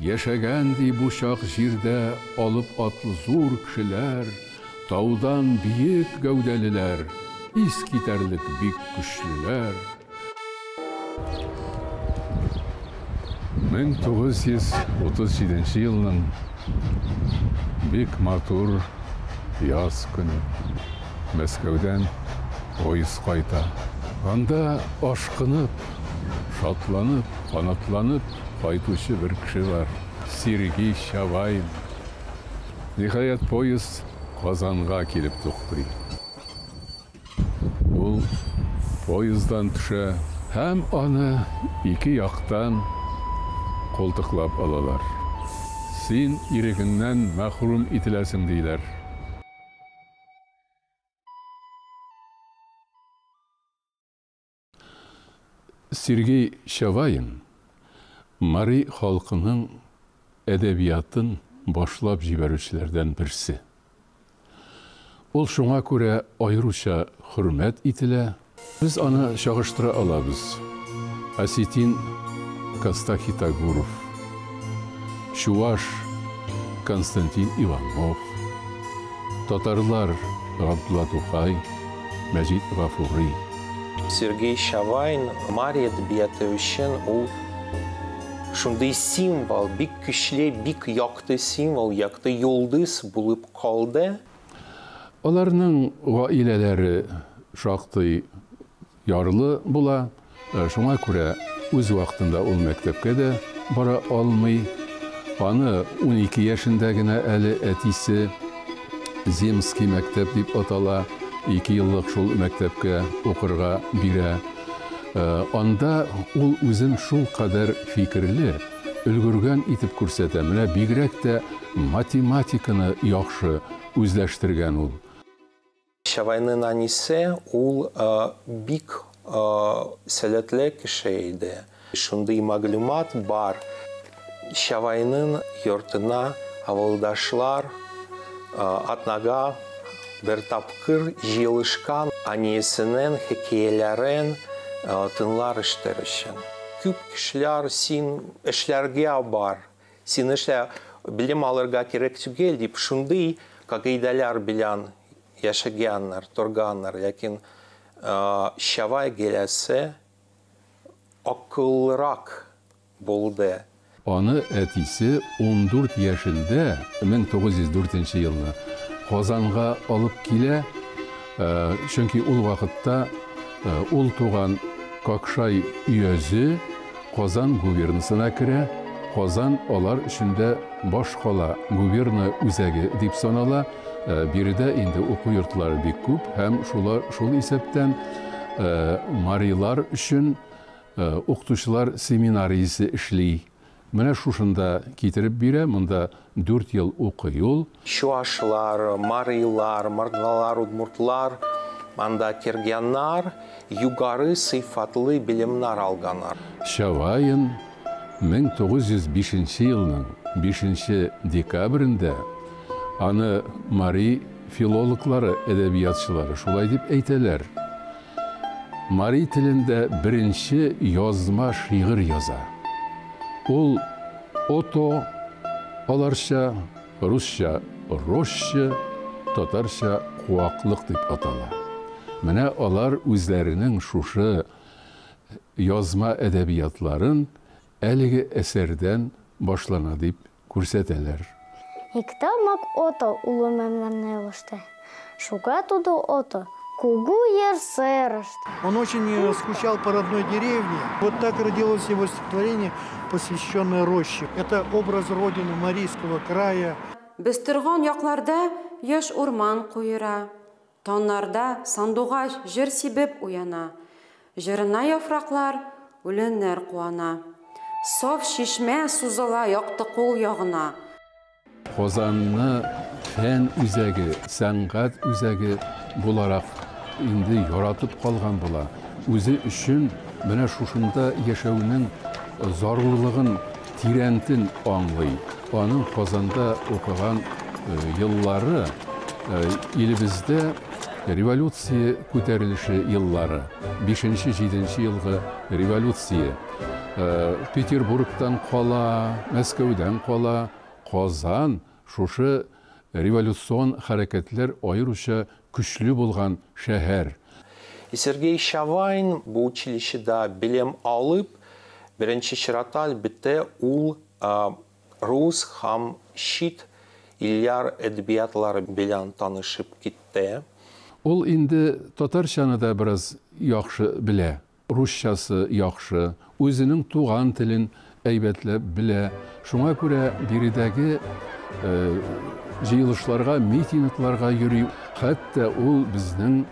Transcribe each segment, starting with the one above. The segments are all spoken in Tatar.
Яшәгәнди бу чак җирдә алып атлы зур кешеләр, таудан биек гәүдәлеләр, ис китәрлек бик көчлеләр. 1937 елның бик матур яз көне Мәскәүдән поезд кайта. Анда ашкынып, шатланып, канатланып кайтучы бер кеше бар. Сергей Чавайн. Ниһаять поезд Казанга килеп туктый. Ул поезддан төшә һәм аны ике яктан колтыклап алалар. Син ирегеннән мәхрүм ителәсең диләр. Сергей Чавайн Мари халкының әдәбиятын башлап җибәрүчеләрдән берсе. Ул шуңа күрә аеруча хөрмәт ителә. Без аны чагыштыра алабыз. Осетин Кастахитагуров, Чуваш Константин Иванов, татарлар Габдулла Тукай, Мәҗит Гафури. Сергей Чавайн Мари әдәбияты өчен ул шундый символ, бик көчле, бик якты символ, якты йолдыз булып калды. Аларның гаиләләре шактый ярлы була. Шуңа күрә үз вакытында ул мәктәпкә дә бара алмый. Аны 12 яшендә генә әле әтисе Земский мәктәп дип атала. 2 еллык шул мәктәпкә укырга бирә. Анда ул үзен шул кадәр фикерле, өлгергән итеп күрсәтә. Менә бигрәк тә математиканы яхшы үзләштергән ул. Чавайнның анисе ул бик сәләтле кеше иде. Шундый мәгълүмат бар. Чавайнның йортына авылдашлар атнага бер тапкыр җыелышкан, анисенең хикәяләрен тыңлар иштәр өчен. Күп кешеләр син эшләргә бар, син эшлә белем алырга кирәк түгел дип шундый кагыйдәләр белән яшәгәннәр, торганнар, ләкин Чавай геләсе акыллырак булды. Аны әтисе 14 яшендә 1904 елны Казанга алып килә, чөнки ул вакытта ул туган Какшай өязе Казан губернасына керә. Казан алар өчендә баш кала, губерна үзәге дип санала. Биредә инде уку йортлары бик күп һәм шул исәптән марилар өчен укытучылар семинариясе эшли. Менә шушында китереп бирә, монда 4 ел укый ул. Чуашлар, марилар, мордвалар, удмуртлар, анда кергәннәр, югары сыйфатлы белемнәр алганнар. Чавайн 1905 елның 5 декабрендә аны Мари филологлары, әдәбиятчылары шулай дип әйтәләр. Мари телендә беренче язма шигырь яза. Ул ото, аларча, русча роща, татарча куаклык дип атала. Менә алар үзләренең шушы язма әдәбиятларын әлеге әсәрдән башлана дип күрсәтәләр. Иктамак ото улы мәмләмне ылышты. Шуга туды ото. Кугу ер сырышты. Он очень скучал по родной деревне. Вот так родилось его стихотворение, посвященное роще. Это образ родины Марийского края. Без торган якларда яш урман куера. Тоннарда сандугач жыр сибеп уяна. Жырына яфраклар, үленнәр куана. Саф шишмә сузыла якты кул ягына. Казанны фән үзәге, сәнгать үзәге буларак инде яратып калган була. Үзе өчен менә шушында яшәүнең зарурлыгын, тирәнтен аңлый. Аның Казанда укыган еллары илебездә революция күтәрелеше еллары, 5-7 елгы революция. Петербургтан кала, Мәскәүдән кала, Казан шушы революцион хәрәкәтләр аеруча көчле булган шәһәр. Сергей Шавайн bu училищеда белем алып, беренче чиратта әлбәттә ул рус һәм чит илләр әдәбиятлары белән танышып китте. Ул инде татарчаны да бераз яхшы белә, русчасы яхшы, үзенең туган телен әйбәтләп белә. Шуңа күрә биредәге җыелышларга, митингларга йөри. Хәтта ул безнең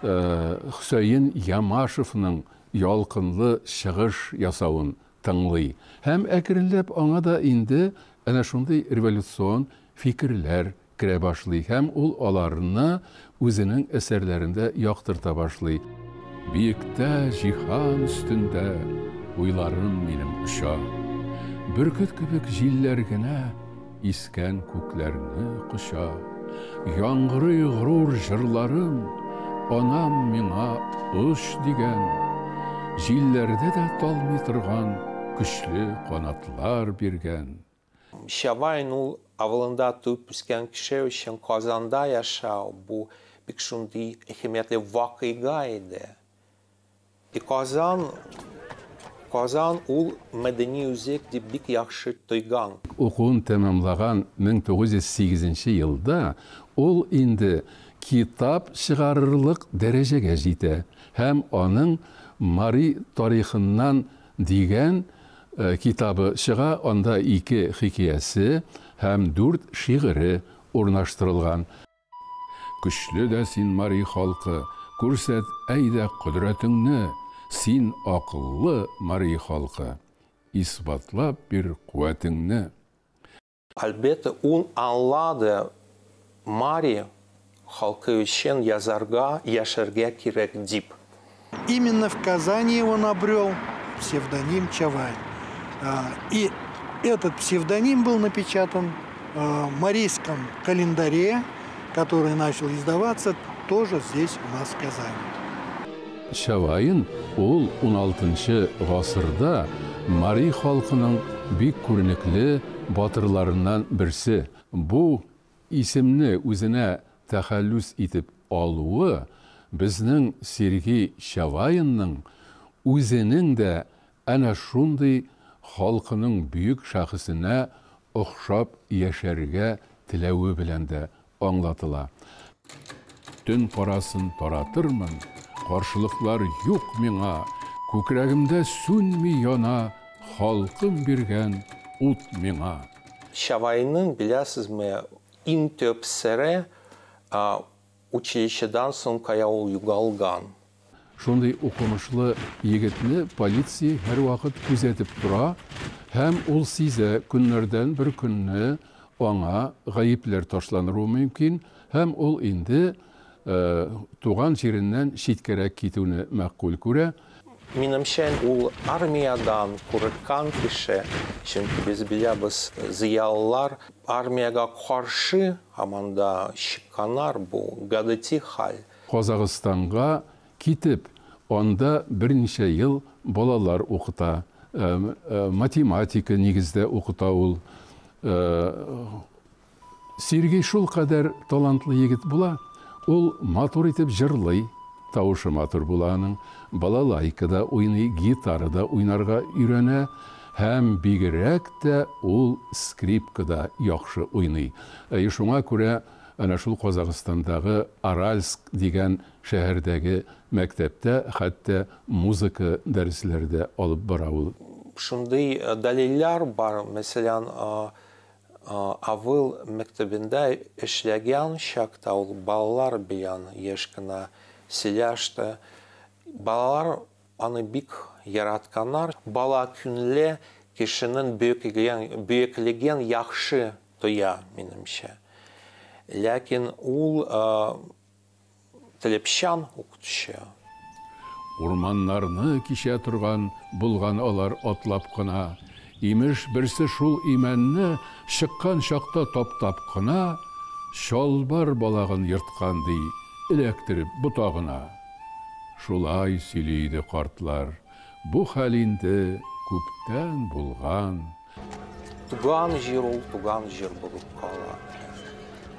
Хөсәен Ямашевның ялкынлы чыгыш ясавын тыңлый. Һәм әкренләп аңа да инде әнә шундый революцион фикерләр керә башлый. Һәм ул аларны үзенең әсәрләрендә яктырта башлый. Биектә җиһан өстендә уйларым минем оча. Бөркет кебек җилләр генә искән күкләрне коча. Яңгырый горур җырларым, анам миңа оч дигән. Җилләрдә дә талмый торган көчле канатлар биргән. Шавайн ул авылында туып үскән кеше өчен Казанда яшәү бу бик шундый әһәмиятле вакыйга иде. И Казан ул мәдәни үзәк дип бик яхшы тойган. Укуын тәмамлаган 1908 елда ул инде китап чыгарырлык дәрәҗәгә җитә һәм аның Мари тарихыннан дигән китабы чыга, анда 2 хикәясе һәм 4 шигыре урнаштырылган. Көчле дә син Мари халкы, күрсәт әйдә кодрәтеңне, син акыллы Мари халкы, исбатлап бир куәтеңне. Әлбәттә, ул аңлады Мари халкы өчен язарга, яшәргә кирәк дип. Именно в Казани он обрел псевдоним Чавайн. И этот псевдоним был напечатан в Марийском календаре, который начал издаваться тоже здесь у нас в Казани. Шавайн ул 16 гасырда Мари халкының бик күренекле батырларыннан берсе. Бу исемне үзенә тәхәллүс итеп алуы безнең Сергей Шавайнның үзенең дә әнә шундый халкының бөек шәхесенә охшап яшәргә теләве белән дә аңлатыла. Төн карасын таратырмын, каршылыклар юк миңа, күкрәгемдә сүнми яна, халкым биргән ут миңа. Шавайның, беләсезме, иң төп сәре училищедан соң кая ул югалган. Шундый укымышлы егетне полиция һәр вакыт күзәтеп тора, һәм ул сизә көннәрдән бер көнне аңа гаепләр ташланыры мөмкин, һәм ул инде туган җиреннән читкәрәк китүне мәгъкүл күрә. Минемчә, ул армиядан курыккан кеше, чөнки без беләбез, зыялылар армияга каршы һаманда чыкканнар, бу гадәти хәл. Казакъстанга китеп, анда берничә ел балалар укыта, математика нигездә укыта ул. Сергей шул кадәр талантлы егет була, ул матур итеп җырлый, тавышы матур була аның, балалайкада уйный, гитарада уйнарга өйрәнә, һәм бигрәк тә ул скрипкада яхшы уйный. Шуңа күрә әнә шул Казакъстандагы Аральск дигән шәһәрдәге мәктәптә хәтта музыка дәресләрдә алып бара ул. Шундый дәлилләр бар, мәсәлән, авыл мәктәбендә эшләгән чакта ул балалар белән яшь кына сөйләште. Балалар аны бик яратканнар. Бала күңеле кешенең бөеклеген яхшы тоя, минемчә. Ләкин ул теләпчән укытучы. Урманнарны кичә торган булган алар атлап кына, имеш берсе шул имәнне чыккан чакта таптап кына, шалбар балагын йырткан ди, эләктереп ботагына. Шулай сөйләйде картлар, бу хәлинде күптән булган. Туган жер ул туган жер булып кала.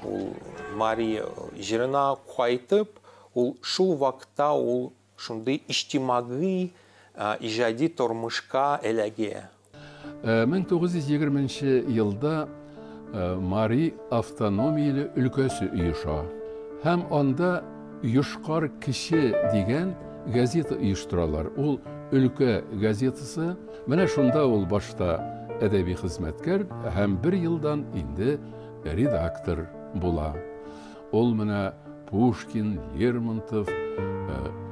Ул Мария җиренә кайтып, ул шул вакытта ул шундый иҗтимагый иҗади тормышка эләгә. 1920 елда Мари автономияле өлкәсе оеша. Һәм анда Юшкар кеше дигән газета оештыралар. Ул өлкә газетасы. Менә шунда ул башта әдәби хезмәткәр һәм 1 елдан инде редактор була. Ул менә Пушкин, Лермонтов,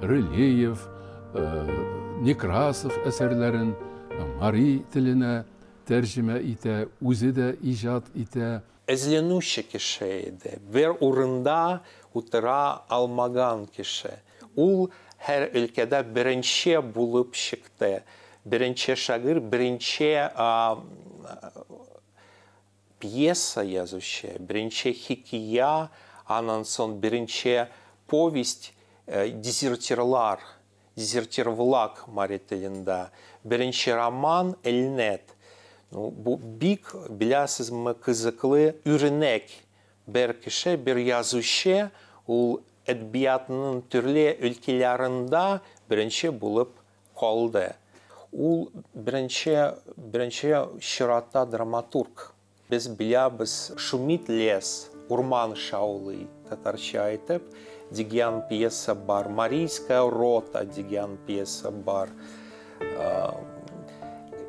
Рылеев, Некрасов әсәрләрен Мари теленә тәрҗемә итә, үзе дә иҗат итә. Эзленүче кеше иде. Бер урында утыра алмаган кеше. Ул һәр өлкәдә беренче булып чыкты. Беренче шагыйрь, беренче пьеса язучы, беренче хикая, аннан соң беренче повесть дезертировлак Мари телендә. Беренче роман Элнет. Бу бик беләсезме кызыклы үрнәк. Бер кеше, бер язучы, ул әдәбиятның төрле өлкәләрендә беренче булып калды. Ул беренче чиратта драматург. Без беләбез Шумит лес, урман шаулый, татарча әйтеп, дигән пьеса бар. Марийская рота дигән пьеса бар.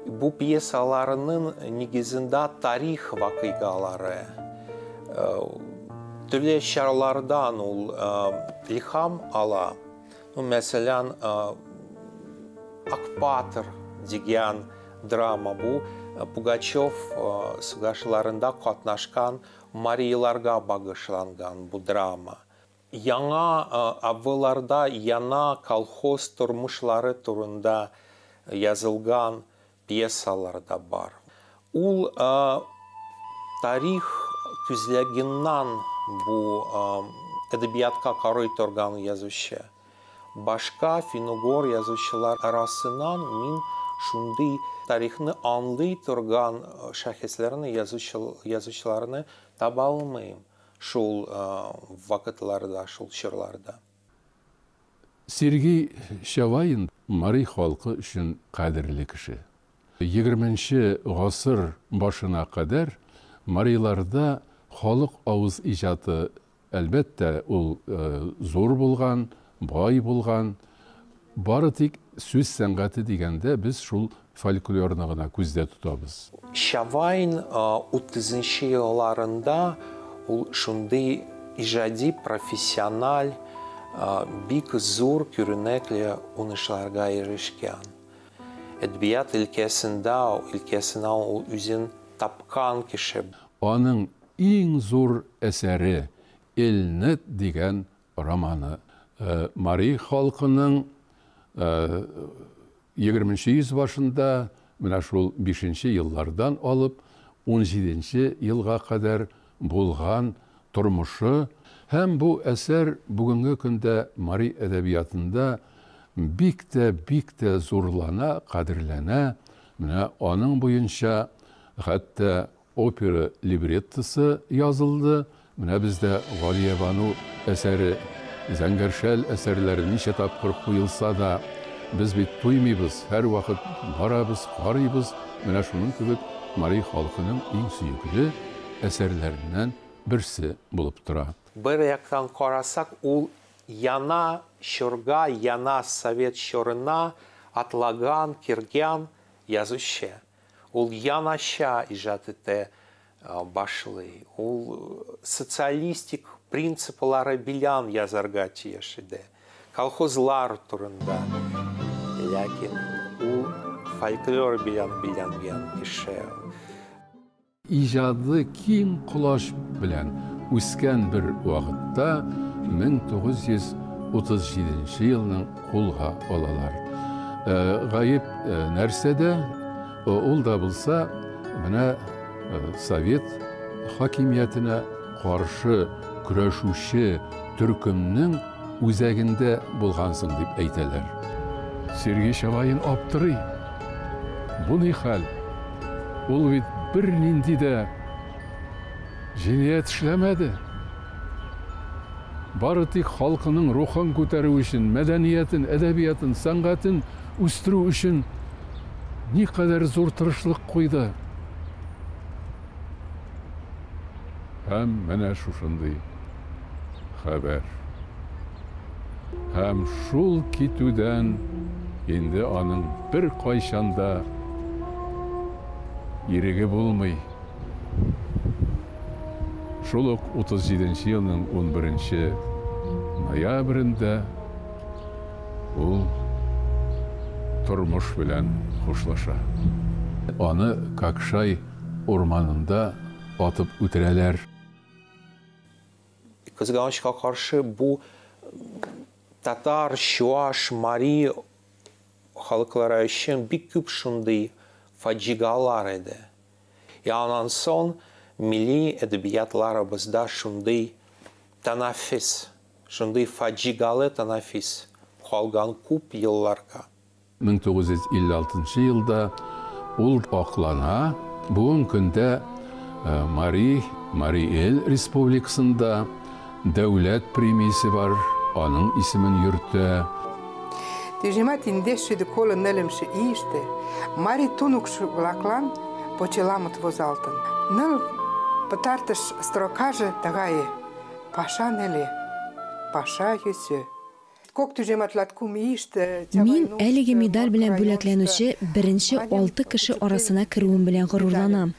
Бу пьесаларның нигезендә тарих вакыйгалары. Төрле чарлардан ул илһам ала. Мәсәлән, Акпатыр дигән драма бу. Пугачев сугышларында катнашкан марияларга багышланган бу драма. Яңа авылларда яна колхоз тормышлары турында язылган пьесалар да бар. Ул тарих күзлегеннән бу әдәбиятка карый торган язучы. Башка финугор язучылар арасынан мин шундый тарихны аңлый торган шәхесләрне, язучыларны таба алмыйм шул вакытларда, шул чорларда. Сергей Шавайн Мари халкы өчен кадерле кеше. 20-нче гасыр башына кадәр Мариларда халык авыз иҗаты әлбәттә ул зур булган, бай булган. Бары тик сүз сәнгате дигәндә без шул фольклорны гына күздә тотабыз. Шавайн 30-нчы елларында ул шундый иҗади профессиональ бик зур күренекле уңышларга ирешкән. Әдәбият өлкәсенә ул үзен тапкан кеше. Аның иң зур әсәре Элнет дигән романы. Мари халкының 20-нче йөз башында, менә шул 5-нче еллардан алып 17-нче елга кадәр булган тормышы һәм бу әсәр бүгенге көндә Мари әдәбиятында бик тә зурлана, кадерләнә. Менә аның буенча хәтта опера либреттосы язылды. Менә бездә Галия Бану әсәре, Зәңгәршәл әсәрләре ничә тапкыр куелса да, без бит туймыйбыз, һәр вакыт барабыз, карыйбыз. Менә шуның кебек Мари халкының иң сөйкеле әсәрләреннән берсе булып тора. Бер яктан карасак, ул яна чорга, яна совет чорына атлаган, киргән язучы. Ул янаша иҗат итә башлый. Ул социалистик принциплары белән язарга тиеш иде. Колхозлар турында. Ләкин ул фольклор белән билгән кеше. Иҗады киң кулаш белән үскән бер вакытта 1937 елның кулга алалар. Гаеп нәрсәдә? Ул да булса, менә совет хакимиятенә каршы көрәшүче төркемнең үзәгендә булгансың дип әйтәләр. Сергей Шавайн аптырый. Бу ни хәл? Ул бит бер нинди дә җинаять эшләмәде. Бары тик халкының рухын күтәрү өчен, мәдәниятен, әдәбиятын, сәнгатен үстерү өчен никадәр зур тырышлык куйды. Һәм менә шушындый хәбәр. Һәм шул китүдән инде аның бер кайчанда иреге булмый. Шул ук 37 елның 11 ноябрендә ул тормыш белән хушлаша. Аны Какшай урманында атып үтерәләр. Kızılç'a karşı bu Tatar, Şuaş, Mari halkları için bir küp şunday facigalar idi. Ondan son milli edebiyatlarımızda şunday tanafis, şunday facigalı tanafis kalgan küp yıllarca. 1956 yılda ул аклана. Бүгін көндә Мари Эл Республикасында дәүләт премиясе бар, аның исемен йөртә. Тежемат индешши колы нелемши иште, Мари тунукши влаклан почеламот возалтын. Ныл пытартыш строкажы тагае паша неле, паша йөсө. Мин әлеге медаль белән бүләкләнүче беренче 6 кеше арасына керүем белән горурланам.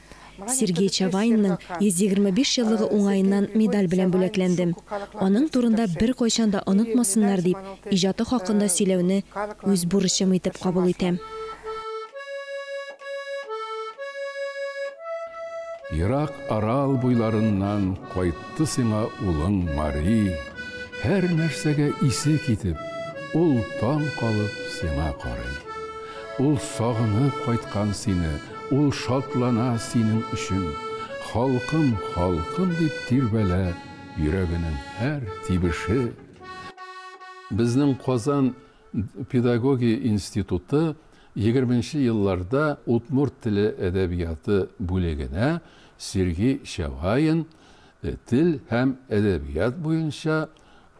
Сергей Чавайнның 125 еллыгы уңаеннан медаль белән бүләкләндем. Аның турында бер кайчан да онытмасыннар дип, иҗаты хакында сөйләүне үз бурычым итеп кабул итәм. Ирак арал буйларыннан кайтты сиңа улың Мари. Һәр нәрсәгә исе китеп, ул таң калып сиңа карый. Ул сагынып кайткан сине, ул шатлана синең өчен. Халкым, халкым дип тирбәлә йөрәгенең һәр тибеше. Безнең Казан педагогия институты 20-нче елларда Удмурт теле әдәбияты бүлегенә Сергей Чавайн тел һәм әдәбият буенча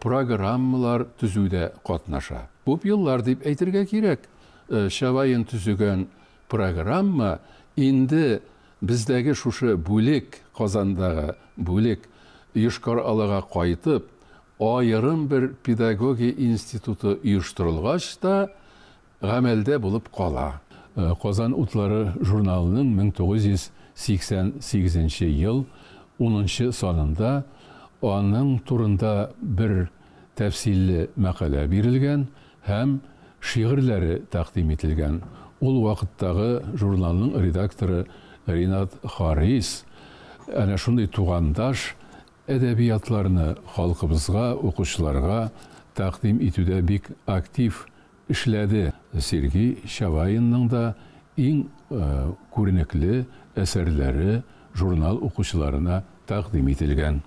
программалар төзүдә катнаша. Күп еллар дип әйтергә кирәк. Чавайн төзегән программа инде бездәге шушы бүлек, Казандагы бүлек Йошкар Алага кайтып, аерым бер педагогия институты оештырылгач та гамәлдә булып кала. Казан утлары журналының 1988 ел 10 санында аның турында бер тәфсилле мәкалә бирелгән һәм шигырьләре тәкъдим ителгән. Ул вакыттагы журналның редакторы Ринат Харис әнә шундый тугандаш әдәбиятларны халкыбызга, укучыларга тәкъдим итүдә бик актив эшләде. Сергей Чавайнның да иң күренекле әсәрләре журнал укучыларына тәкъдим ителгән.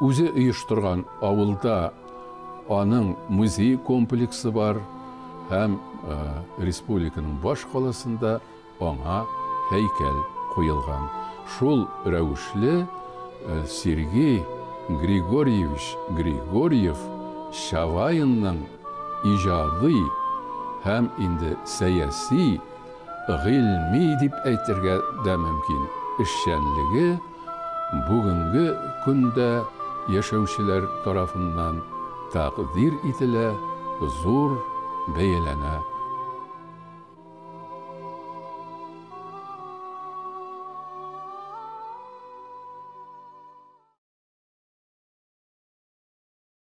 Үзе оештырган авылда аның музей комплексы бар һәм республиканың баш каласында аңа һәйкәл куелган. Шул рәвешле Сергей Григорьевич Григорьев Чавайнның иҗади һәм инде сәяси, гыйльми дип әйтергә дә мөмкин эшчәнлеге бүгенге көндә яшәүчеләр тарафыннан тәкъдир ителә, зур бәяләнә